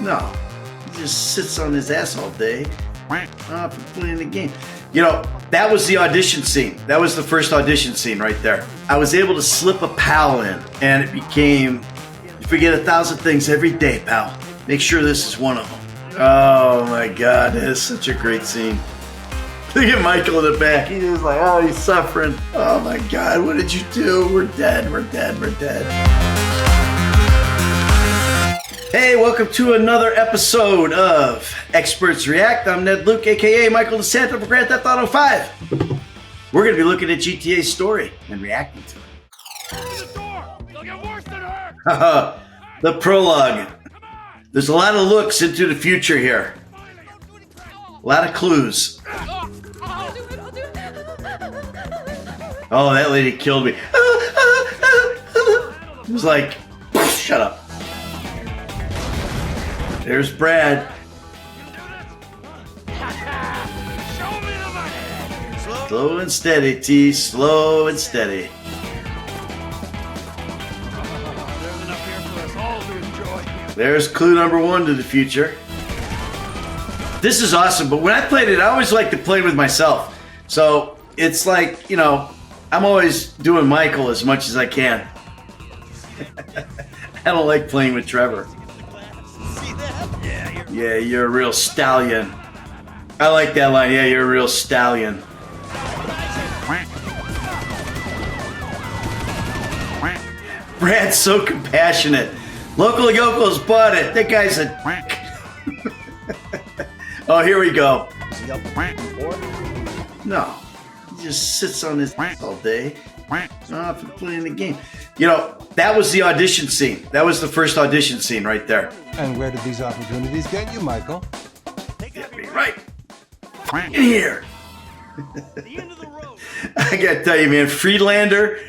No, he just sits on his ass all day for playing the game. You know, that was the audition scene. That was the first audition scene right there. I was able to slip a pal in, and it became, you forget 1,000 things every day, pal. Make sure this is one of them. Oh my God, that is such a great scene. Look at Michael in the back. He was like, oh, he's suffering. Oh my God, what did you do? We're dead, we're dead, we're dead. Hey, welcome to another episode of Experts React. I'm Ned Luke, aka Michael Los Santos for Grand Theft Auto 5. We're going to be looking at GTA's story and reacting to it. Open the door! They'll get worse than her! The prologue. There's a lot of looks into the future here. A lot of clues. Oh, that lady killed me. It was like, shut up. There's Brad. Slow and steady, T. Slow and steady. There's clue number one to the future. This is awesome, but when I played it, I always like to play with myself. So it's like, you know, I'm always doing Michael as much as I can. I don't like playing with Trevor. Yeah, you're a real stallion. I like that line. Yeah, you're a real stallion. Brad's so compassionate. Local Yoko's bought it. That guy's a... Oh, here we go. No, he just sits on his all day for playing the game. You know, that was the audition scene. That was the first audition scene right there. And where did these opportunities get you, Michael? Get me right in here. I gotta tell you, man, Friedlander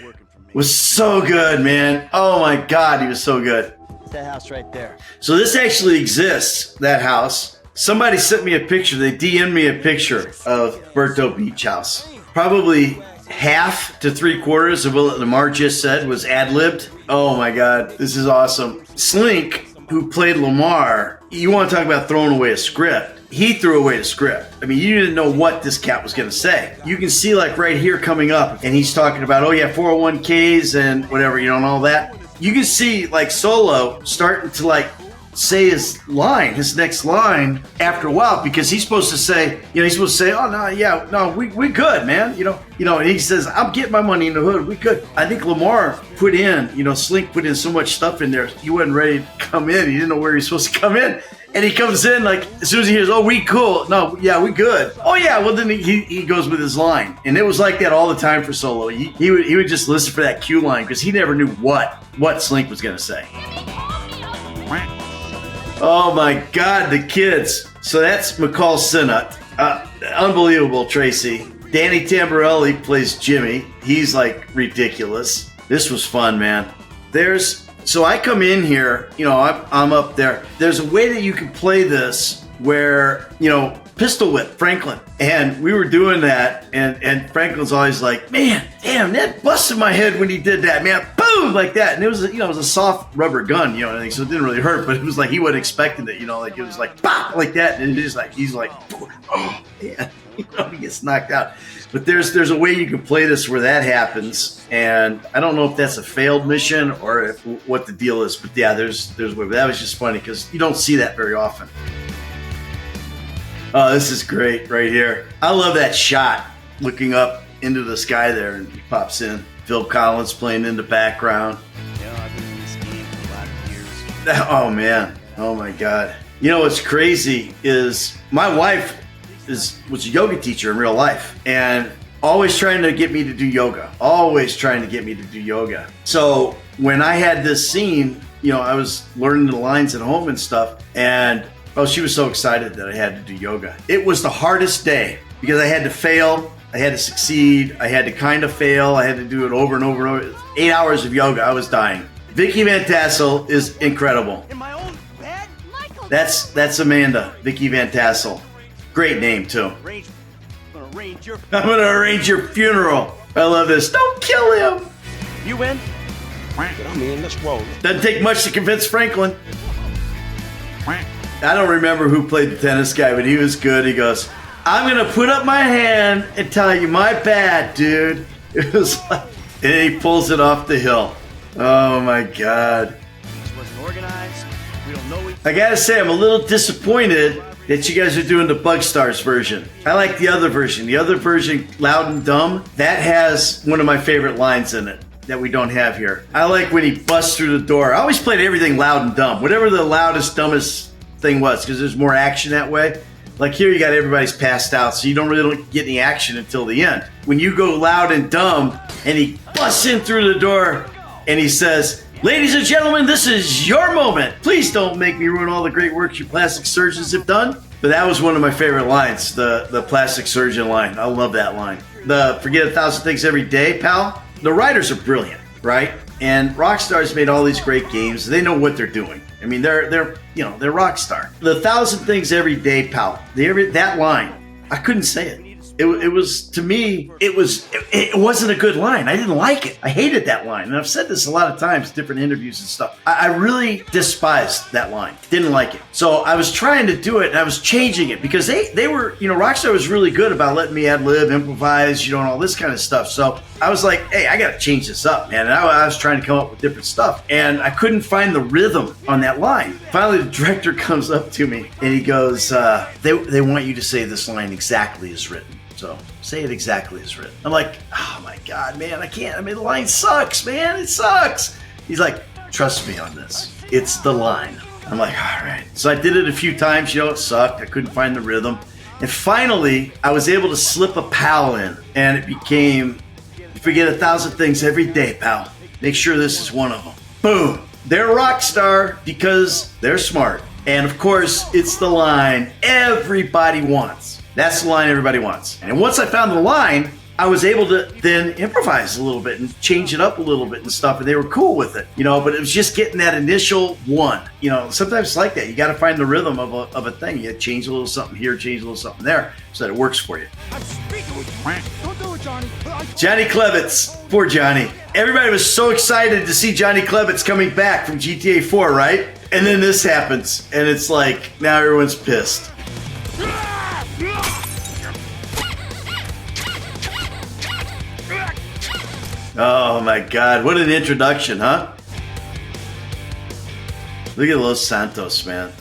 was so good, man. Oh my God, he was so good. That house right there. So this actually exists, that house. Somebody sent me a picture. They DM'd me a picture of Berto Beach House. Probably half to 3/4 of what Lamar just said was ad-libbed. Oh my God, this is awesome. Slink, who played Lamar, you want to talk about throwing away a script. He threw away the script. I mean, you didn't know what this cat was going to say. You can see like right here coming up, and he's talking about, oh yeah, 401ks and whatever, you know, and all that. You can see like Solo starting to like say his line, his next line after a while, because he's supposed to say, you know, he's supposed to say, oh no, yeah, no, we good, man. You know, and he says, I'm getting my money in the hood. We good. I think Lamar put in, you know, Slink put in so much stuff in there. He wasn't ready to come in. He didn't know where he was supposed to come in. And he comes in like, as soon as he hears, oh, we cool. No, yeah, we good. Oh yeah, well then he goes with his line. And it was like that all the time for Solo. He would just listen for that cue line because he never knew what Slink was going to say. Oh my God, the kids. So that's McCall Sinnott. Unbelievable, Tracy. Danny Tamborelli plays Jimmy. He's like ridiculous. This was fun, man. So I come in here, you know, I'm up there. There's a way that you can play this where, you know, pistol whip Franklin. And we were doing that, and Franklin's always like, man, damn, Ned busted my head when he did that, man. Boom, like that. And it was, you know, it was a soft rubber gun, you know, so it didn't really hurt, but it was like he wasn't expecting it, you know, like it was like, pop, like that. And he's like, oh, yeah, you know, he gets knocked out. But there's a way you can play this where that happens, and I don't know if that's a failed mission or what the deal is, but yeah, there's a way. But that was just funny because you don't see that very often. Oh, this is great right here. I love that shot, looking up into the sky there, and he pops in. Phil Collins playing in the background. Yeah, I've been in this game for a lot of years. Oh man, oh my God. You know what's crazy is my wife was a yoga teacher in real life, and always trying to get me to do yoga. So when I had this scene, you know, I was learning the lines at home and stuff, and she was so excited that I had to do yoga. It was the hardest day because I had to fail, I had to succeed, I had to kind of fail, I had to do it over and over and over. 8 hours of yoga, I was dying. Vicky Van Tassel is incredible. In my own bed? Michael! That's Amanda, Vicky Van Tassel. Great name too. I'm gonna arrange your funeral. I love this. Don't kill him. You win? I mean, let's roll. Doesn't take much to convince Franklin. I don't remember who played the tennis guy, but he was good. He goes, I'm going to put up my hand and tell you my bad, dude. It was like, and he pulls it off the hill. Oh my God. This wasn't organized. We don't know I gotta say, I'm a little disappointed that you guys are doing the Bug Stars version. I like the other version. The other version, Loud and Dumb, that has one of my favorite lines in it that we don't have here. I like when he busts through the door. I always played everything Loud and Dumb, whatever the loudest, dumbest thing was, because there's more action that way. Like here, you got everybody's passed out, so you don't really get any action until the end. When you go Loud and Dumb, and he busts in through the door, and he says, ladies and gentlemen, this is your moment. Please don't make me ruin all the great work you plastic surgeons have done. But that was one of my favorite lines, the plastic surgeon line. I love that line. The forget 1,000 things every day, pal. The writers are brilliant, right? And Rockstar's made all these great games. They know what they're doing. I mean, they're Rockstar. The 1,000 things every day, pal. That line, I couldn't say it. It was, to me, it wasn't a good line. I didn't like it. I hated that line. And I've said this a lot of times, different interviews and stuff. I really despised that line. Didn't like it. So I was trying to do it and I was changing it because they were, Rockstar was really good about letting me ad lib, improvise, and all this kind of stuff. So I was like, hey, I got to change this up, man. And I was trying to come up with different stuff. And I couldn't find the rhythm on that line. Finally, the director comes up to me and he goes, they want you to say this line exactly as written. So say it exactly as written. I'm like, oh my God, man, I can't. I mean, the line sucks, man. It sucks. He's like, trust me on this. It's the line. I'm like, all right. So I did it a few times. It sucked. I couldn't find the rhythm. And finally, I was able to slip a pal in. And it became, you forget 1,000 things every day, pal. Make sure this is one of them. Boom. They're Rockstar because they're smart. And of course, it's the line everybody wants. That's the line everybody wants. And once I found the line, I was able to then improvise a little bit and change it up a little bit and stuff. And they were cool with it, but it was just getting that initial one. Sometimes it's like that. You got to find the rhythm of a thing. You change a little something here, change a little something there so that it works for you. I'm speaking with you. Don't do it, Johnny. Johnny Klevitz. Poor Johnny. Everybody was so excited to see Johnny Klevitz coming back from GTA 4, right? And then this happens. And it's like, now everyone's pissed. Oh my God, what an introduction, huh? Look at Los Santos, man.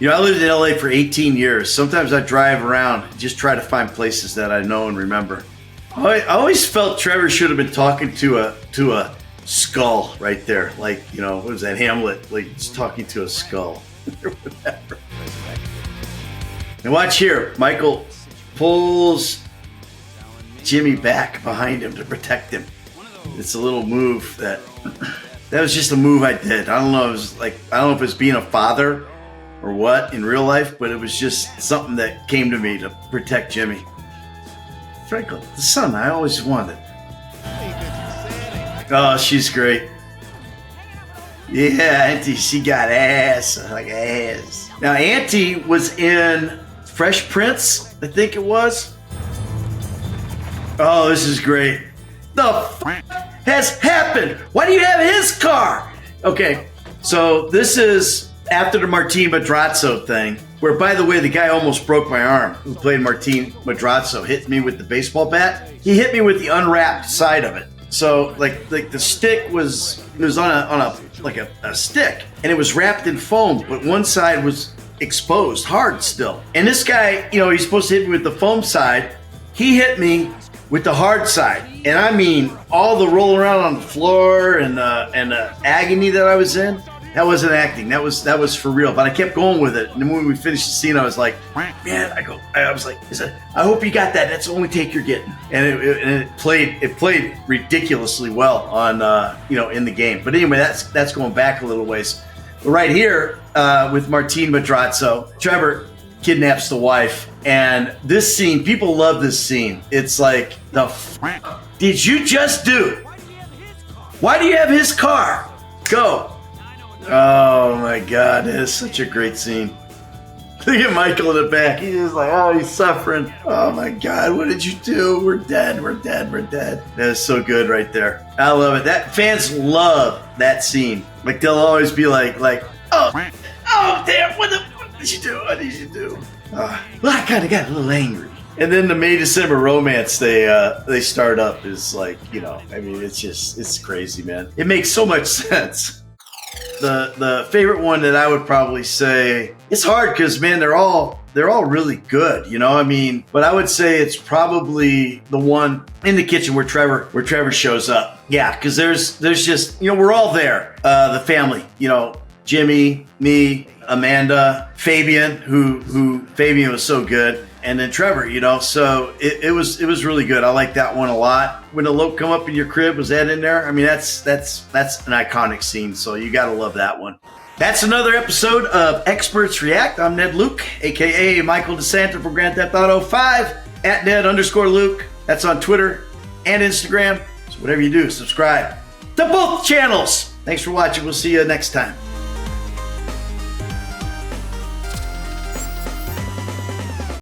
I lived in LA for 18 years. Sometimes I drive around and just try to find places that I know and remember. I always felt Trevor should have been talking to a skull right there. Like, what was that, Hamlet? Like, he's talking to a skull or whatever. And watch here, Michael pulls Jimmy back behind him to protect him. It's a little move that was just a move I did. I don't know. I don't know if it's being a father or what in real life, but it was just something that came to me to protect Jimmy. Frankly, the son I always wanted. Oh, she's great. Yeah, Auntie, she got ass like ass. Now, Auntie was in Fresh Prince, I think it was. Oh, this is great. The f has happened? Why do you have his car? Okay, so this is after the Martin Madrazo thing, where, by the way, the guy almost broke my arm who played Martin Madrazo, hit me with the baseball bat. He hit me with the unwrapped side of it. So, like the stick was on a stick, and it was wrapped in foam, but one side was exposed, hard still. And this guy, he's supposed to hit me with the foam side. He hit me with the hard side, and I mean all the rolling around on the floor and the agony that I was in. That wasn't acting. That was for real. But I kept going with it. And then when we finished the scene, I was like, man, I was like, I hope you got that. That's the only take you're getting. And it played ridiculously well on in the game. But anyway, that's going back a little ways. But right here with Martin Madrazo, Trevor kidnaps the wife, and this scene, people love this scene. It's like, did you just do? Why do you have his car? Go. Oh my God, it is such a great scene. Look at Michael in the back. He's just like, oh, he's suffering. Oh my God, what did you do? We're dead. That is so good right there. I love it. That fans love that scene. Like, they'll always be like, oh did you do? What did you do? Well, I kind of got a little angry. And then the May December romance they start up is like, you know, I mean, it's crazy, man. It makes so much sense. The favorite one that I would probably say, it's hard because, man, they're all really good, you know. I mean, but I would say it's probably the one in the kitchen where Trevor shows up. Yeah, because there's just, you know, we're all there, the family, you know, Jimmy, me, Amanda, Fabian, who Fabian was so good, and then Trevor, you know. So it was really good. I like that one a lot. When the Luke come up in your crib, was that in there? I mean, that's an iconic scene. So you got to love that one. That's another episode of Experts React. I'm Ned Luke, aka Michael DeSanta from Grand Theft Auto 5 at Ned_Luke. That's on Twitter and Instagram. So whatever you do, subscribe to both channels. Thanks for watching. We'll see you next time.